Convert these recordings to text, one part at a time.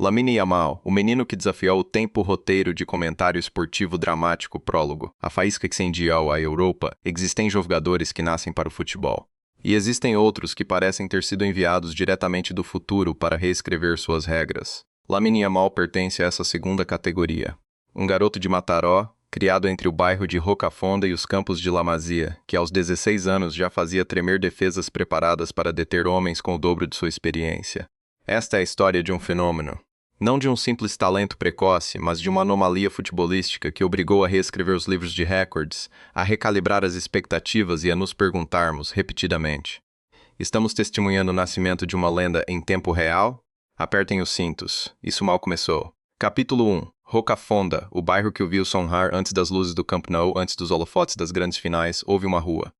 Lamine Yamal, o menino que desafiou o tempo roteiro de comentário esportivo dramático prólogo, a faísca que incendiou a Europa. Existem jogadores que nascem para o futebol. E existem outros que parecem ter sido enviados diretamente do futuro para reescrever suas regras. Lamine Yamal pertence a essa segunda categoria. Um garoto de Mataró, criado entre o bairro de Rocafonda e os campos de La Masia, que aos 16 anos já fazia tremer defesas preparadas para deter homens com o dobro de sua experiência. Esta é a história de um fenômeno. Não de um simples talento precoce, mas de uma anomalia futebolística que obrigou a reescrever os livros de recordes, a recalibrar as expectativas e a nos perguntarmos repetidamente: estamos testemunhando o nascimento de uma lenda em tempo real? Apertem os cintos. Isso mal começou. Capítulo 1. Rocafonda, o bairro que ouviu sonhar antes das luzes do Camp Nou, antes dos holofotes das grandes finais. Houve uma rua.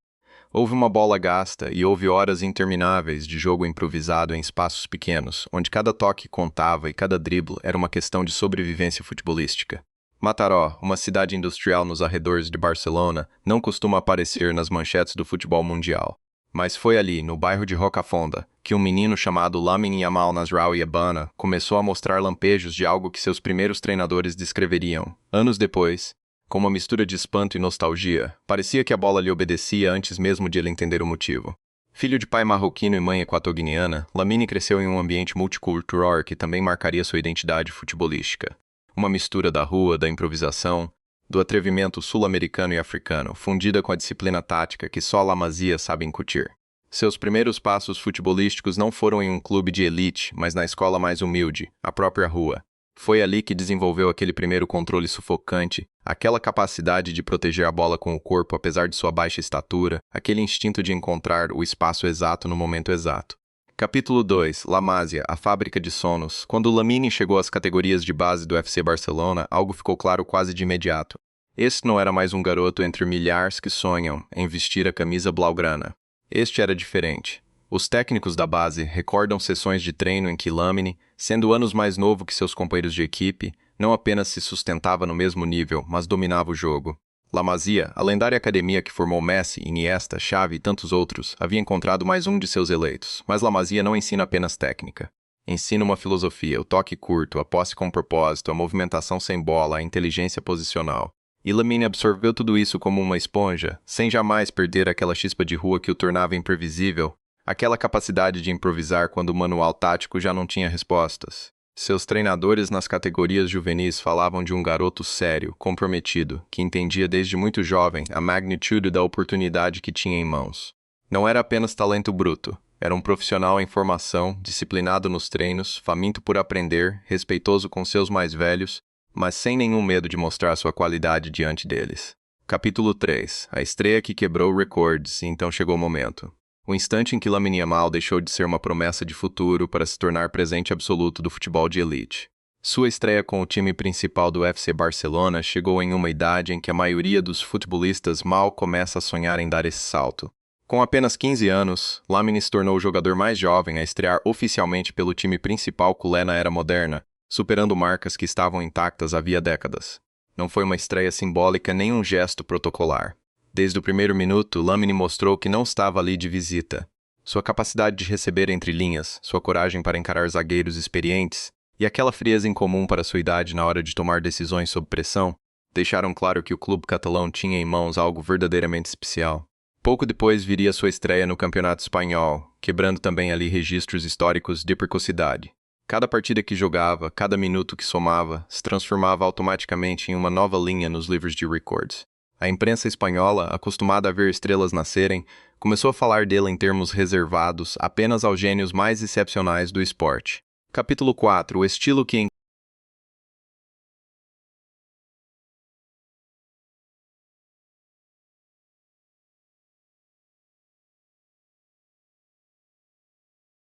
Houve uma bola gasta e houve horas intermináveis de jogo improvisado em espaços pequenos, onde cada toque contava e cada drible era uma questão de sobrevivência futebolística. Mataró, uma cidade industrial nos arredores de Barcelona, não costuma aparecer nas manchetes do futebol mundial. Mas foi ali, no bairro de Rocafonda, que um menino chamado Lamine Yamal Nasraoui Abana começou a mostrar lampejos de algo que seus primeiros treinadores descreveriam, anos depois, com uma mistura de espanto e nostalgia. Parecia que a bola lhe obedecia antes mesmo de ele entender o motivo. Filho de pai marroquino e mãe equatoguineana, Lamine cresceu em um ambiente multicultural que também marcaria sua identidade futebolística. Uma mistura da rua, da improvisação, do atrevimento sul-americano e africano, fundida com a disciplina tática que só La Masia sabe incutir. Seus primeiros passos futebolísticos não foram em um clube de elite, mas na escola mais humilde, a própria rua. Foi ali que desenvolveu aquele primeiro controle sufocante, aquela capacidade de proteger a bola com o corpo apesar de sua baixa estatura, aquele instinto de encontrar o espaço exato no momento exato. Capítulo 2. La Masia, a fábrica de sonos. Quando Lamine chegou às categorias de base do FC Barcelona, algo ficou claro quase de imediato. Este não era mais um garoto entre milhares que sonham em vestir a camisa blaugrana. Este era diferente. Os técnicos da base recordam sessões de treino em que Lamine, sendo anos mais novo que seus companheiros de equipe, não apenas se sustentava no mesmo nível, mas dominava o jogo. La Masia, a lendária academia que formou Messi, Iniesta, Xavi e tantos outros, havia encontrado mais um de seus eleitos. Mas La Masia não ensina apenas técnica. Ensina uma filosofia, o toque curto, a posse com propósito, a movimentação sem bola, a inteligência posicional. E Lamine absorveu tudo isso como uma esponja, sem jamais perder aquela chispa de rua que o tornava imprevisível, aquela capacidade de improvisar quando o manual tático já não tinha respostas. Seus treinadores nas categorias juvenis falavam de um garoto sério, comprometido, que entendia desde muito jovem a magnitude da oportunidade que tinha em mãos. Não era apenas talento bruto, era um profissional em formação, disciplinado nos treinos, faminto por aprender, respeitoso com seus mais velhos, mas sem nenhum medo de mostrar sua qualidade diante deles. Capítulo 3. A estreia que quebrou recordes, e então chegou o momento. O instante em que Lamine Yamal deixou de ser uma promessa de futuro para se tornar presente absoluto do futebol de elite. Sua estreia com o time principal do FC Barcelona chegou em uma idade em que a maioria dos futebolistas mal começa a sonhar em dar esse salto. Com apenas 15 anos, Lamine se tornou o jogador mais jovem a estrear oficialmente pelo time principal culé na era moderna, superando marcas que estavam intactas havia décadas. Não foi uma estreia simbólica nem um gesto protocolar. Desde o primeiro minuto, Lamine mostrou que não estava ali de visita. Sua capacidade de receber entre linhas, sua coragem para encarar zagueiros experientes e aquela frieza incomum para sua idade na hora de tomar decisões sob pressão, deixaram claro que o clube catalão tinha em mãos algo verdadeiramente especial. Pouco depois viria sua estreia no Campeonato Espanhol, quebrando também ali registros históricos de precocidade. Cada partida que jogava, cada minuto que somava, se transformava automaticamente em uma nova linha nos livros de records. A imprensa espanhola, acostumada a ver estrelas nascerem, começou a falar dele em termos reservados apenas aos gênios mais excepcionais do esporte. Capítulo 4. O estilo que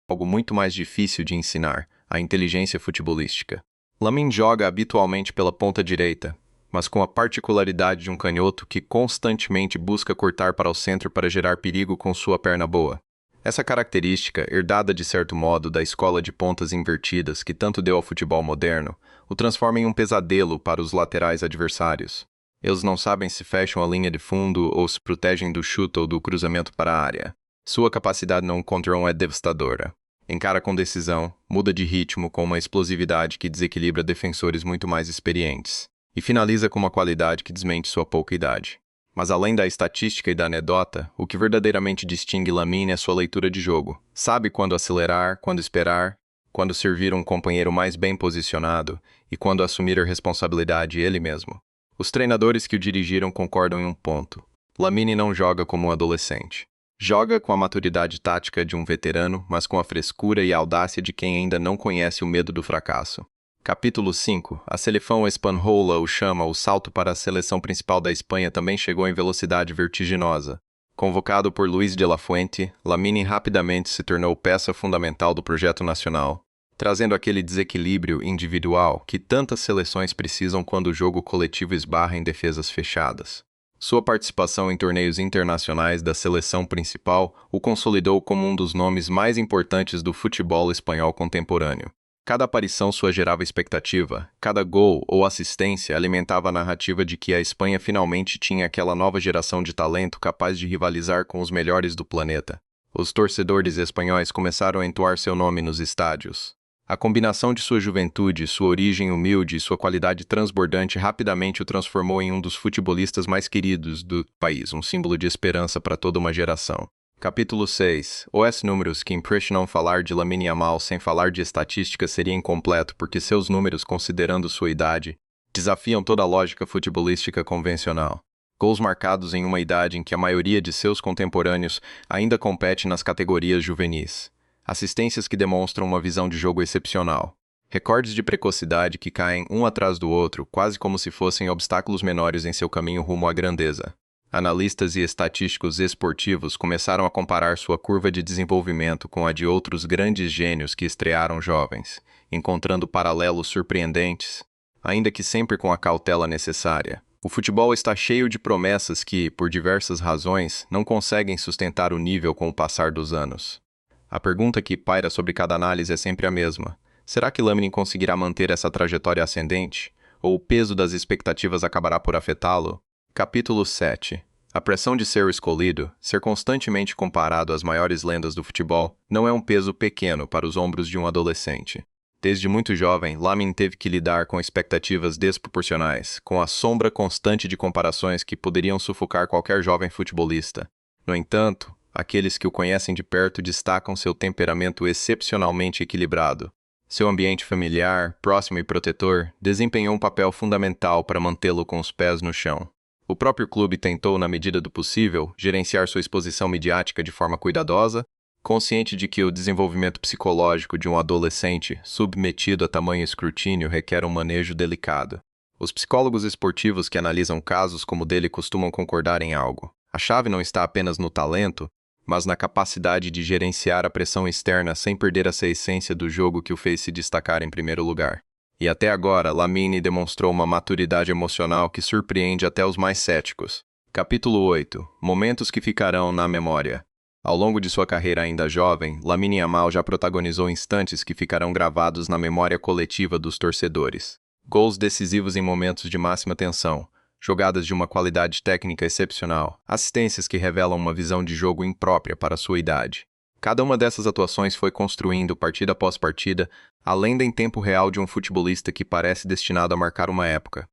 algo muito mais difícil de ensinar, a inteligência futebolística. Lamine joga habitualmente pela ponta direita, mas com a particularidade de um canhoto que constantemente busca cortar para o centro para gerar perigo com sua perna boa. Essa característica, herdada de certo modo da escola de pontas invertidas que tanto deu ao futebol moderno, o transforma em um pesadelo para os laterais adversários. Eles não sabem se fecham a linha de fundo ou se protegem do chute ou do cruzamento para a área. Sua capacidade no contra-um é devastadora. Encara com decisão, muda de ritmo com uma explosividade que desequilibra defensores muito mais experientes, e finaliza com uma qualidade que desmente sua pouca idade. Mas além da estatística e da anedota, o que verdadeiramente distingue Lamine é sua leitura de jogo. Sabe quando acelerar, quando esperar, quando servir um companheiro mais bem posicionado e quando assumir a responsabilidade ele mesmo. Os treinadores que o dirigiram concordam em um ponto. Lamine não joga como um adolescente. Joga com a maturidade tática de um veterano, mas com a frescura e a audácia de quem ainda não conhece o medo do fracasso. Capítulo 5. A seleção espanhola o chama. O salto para a seleção principal da Espanha também chegou em velocidade vertiginosa. Convocado por Luis de la Fuente, Lamine rapidamente se tornou peça fundamental do projeto nacional, trazendo aquele desequilíbrio individual que tantas seleções precisam quando o jogo coletivo esbarra em defesas fechadas. Sua participação em torneios internacionais da seleção principal o consolidou como um dos nomes mais importantes do futebol espanhol contemporâneo. Cada aparição sua gerava expectativa, cada gol ou assistência alimentava a narrativa de que a Espanha finalmente tinha aquela nova geração de talento capaz de rivalizar com os melhores do planeta. Os torcedores espanhóis começaram a entoar seu nome nos estádios. A combinação de sua juventude, sua origem humilde e sua qualidade transbordante rapidamente o transformou em um dos futebolistas mais queridos do país, um símbolo de esperança para toda uma geração. Capítulo 6. Os números que impressionam. Falar de Lamine Yamal sem falar de estatísticas seria incompleto porque seus números, considerando sua idade, desafiam toda a lógica futebolística convencional. Gols marcados em uma idade em que a maioria de seus contemporâneos ainda compete nas categorias juvenis. Assistências que demonstram uma visão de jogo excepcional. Recordes de precocidade que caem um atrás do outro, quase como se fossem obstáculos menores em seu caminho rumo à grandeza. Analistas e estatísticos esportivos começaram a comparar sua curva de desenvolvimento com a de outros grandes gênios que estrearam jovens, encontrando paralelos surpreendentes, ainda que sempre com a cautela necessária. O futebol está cheio de promessas que, por diversas razões, não conseguem sustentar o nível com o passar dos anos. A pergunta que paira sobre cada análise é sempre a mesma. Será que Lamine conseguirá manter essa trajetória ascendente? Ou o peso das expectativas acabará por afetá-lo? Capítulo 7. A pressão de ser o escolhido, ser constantemente comparado às maiores lendas do futebol, não é um peso pequeno para os ombros de um adolescente. Desde muito jovem, Lamine teve que lidar com expectativas desproporcionais, com a sombra constante de comparações que poderiam sufocar qualquer jovem futebolista. No entanto, aqueles que o conhecem de perto destacam seu temperamento excepcionalmente equilibrado. Seu ambiente familiar, próximo e protetor, desempenhou um papel fundamental para mantê-lo com os pés no chão. O próprio clube tentou, na medida do possível, gerenciar sua exposição midiática de forma cuidadosa, consciente de que o desenvolvimento psicológico de um adolescente submetido a tamanho escrutínio requer um manejo delicado. Os psicólogos esportivos que analisam casos como o dele costumam concordar em algo. A chave não está apenas no talento, mas na capacidade de gerenciar a pressão externa sem perder essa essência do jogo que o fez se destacar em primeiro lugar. E até agora, Lamine demonstrou uma maturidade emocional que surpreende até os mais céticos. Capítulo 8. Momentos que ficarão na memória. Ao longo de sua carreira ainda jovem, Lamine Yamal já protagonizou instantes que ficarão gravados na memória coletiva dos torcedores. Gols decisivos em momentos de máxima tensão, jogadas de uma qualidade técnica excepcional, assistências que revelam uma visão de jogo imprópria para sua idade. Cada uma dessas atuações foi construindo, partida após partida, a lenda em tempo real de um futebolista que parece destinado a marcar uma época.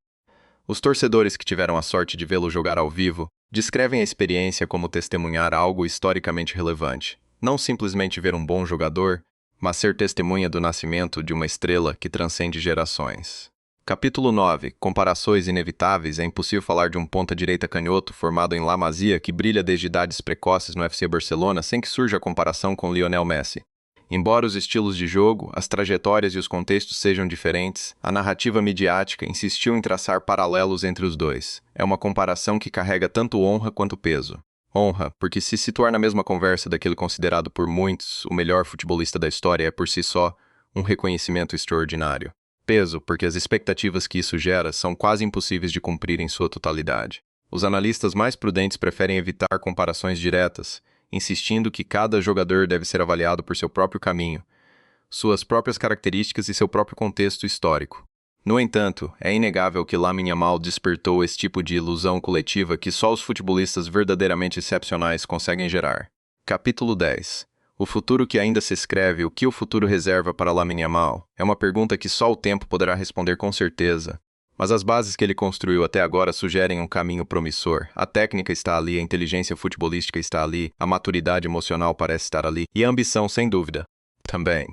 Os torcedores que tiveram a sorte de vê-lo jogar ao vivo descrevem a experiência como testemunhar algo historicamente relevante. Não simplesmente ver um bom jogador, mas ser testemunha do nascimento de uma estrela que transcende gerações. Capítulo 9. Comparações inevitáveis. É impossível falar de um ponta-direita canhoto formado em La Masia que brilha desde idades precoces no FC Barcelona sem que surja a comparação com Lionel Messi. Embora os estilos de jogo, as trajetórias e os contextos sejam diferentes, a narrativa midiática insistiu em traçar paralelos entre os dois. É uma comparação que carrega tanto honra quanto peso. Honra, porque se situar na mesma conversa daquele considerado por muitos o melhor futebolista da história é por si só um reconhecimento extraordinário. Peso, porque as expectativas que isso gera são quase impossíveis de cumprir em sua totalidade. Os analistas mais prudentes preferem evitar comparações diretas, insistindo que cada jogador deve ser avaliado por seu próprio caminho, suas próprias características e seu próprio contexto histórico. No entanto, é inegável que Lamine Yamal despertou esse tipo de ilusão coletiva que só os futebolistas verdadeiramente excepcionais conseguem gerar. Capítulo 10. O futuro que ainda se escreve, o que o futuro reserva para Lamine Yamal? É uma pergunta que só o tempo poderá responder com certeza. Mas as bases que ele construiu até agora sugerem um caminho promissor. A técnica está ali, a inteligência futebolística está ali, a maturidade emocional parece estar ali, e a ambição, sem dúvida, também.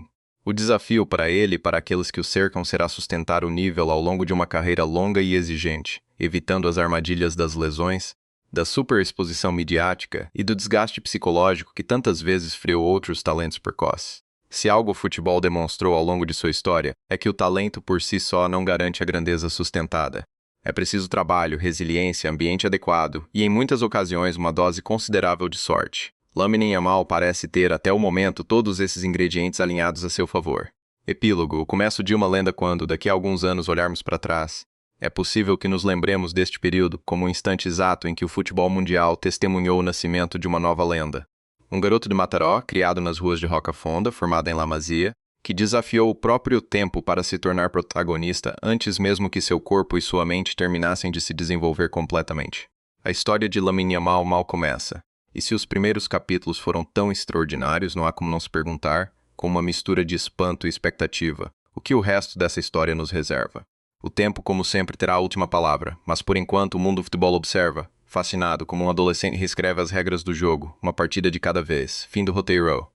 O desafio para ele e para aqueles que o cercam será sustentar o nível ao longo de uma carreira longa e exigente, evitando as armadilhas das lesões, da superexposição midiática e do desgaste psicológico que tantas vezes freou outros talentos precoces. Se algo o futebol demonstrou ao longo de sua história, é que o talento por si só não garante a grandeza sustentada. É preciso trabalho, resiliência, ambiente adequado e, em muitas ocasiões, uma dose considerável de sorte. Lamine Yamal parece ter, até o momento, todos esses ingredientes alinhados a seu favor. Epílogo: o começo de uma lenda quando, daqui a alguns anos, olharmos para trás. É possível que nos lembremos deste período como um instante exato em que o futebol mundial testemunhou o nascimento de uma nova lenda. Um garoto de Mataró, criado nas ruas de Roca Fonda, formado em La Masia, que desafiou o próprio tempo para se tornar protagonista antes mesmo que seu corpo e sua mente terminassem de se desenvolver completamente. A história de Lamine Yamal mal começa. E se os primeiros capítulos foram tão extraordinários, não há como não se perguntar, com uma mistura de espanto e expectativa, o que o resto dessa história nos reserva. O tempo, como sempre, terá a última palavra, mas por enquanto o mundo do futebol observa, fascinado como um adolescente reescreve as regras do jogo, uma partida de cada vez. Fim do roteiro.